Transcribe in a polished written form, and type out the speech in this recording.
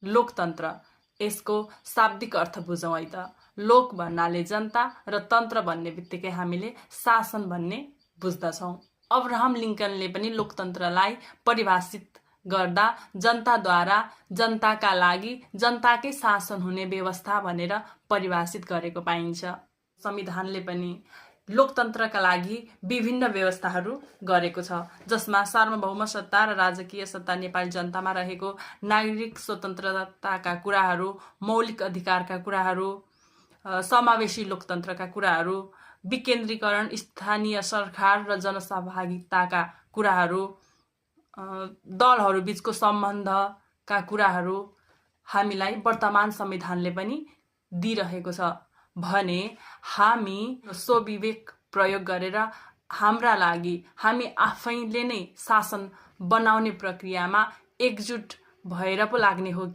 लोकतन्त्र, यसको शाब्दिक अर्थ बुझौँ है त। लोक भन्नाले जनता र तन्त्र भन्ने बित्तिकै हामीले शासन भन्ने बुझ्दछौँ। अब्राहम लिङ्कनले पनि लोकतन्त्रलाई परिभाषित गर्दा जनताद्वारा जनताका लागि जनताकै शासन हुने व्यवस्था भनेर परिभाषित गरेको पाइन्छ। संविधानले पनि लोकतन्त्रका लागि विभिन्न व्यवस्थाहरू गरेको छ, जसमा सार्वभौम सत्ता र राजकीय सत्ता नेपाली जनतामा रहेको, नागरिक स्वतन्त्रताका कुराहरू, मौलिक अधिकारका कुराहरू, समावेशी लोकतन्त्रका कुराहरू, विकेन्द्रीकरण, स्थानीय सरकार र जनसहभागिताका कुराहरू, दलहरू बीचको सम्बन्धका कुराहरू हामीलाई वर्तमान संविधानले पनि दिइरहेको छ भने हामी स्वविवेक प्रयोग गरेर हाम्रा लागि हामी आफैले नै शासन बनाउने प्रक्रियामा एकजुट भएर पो लाग्ने हो।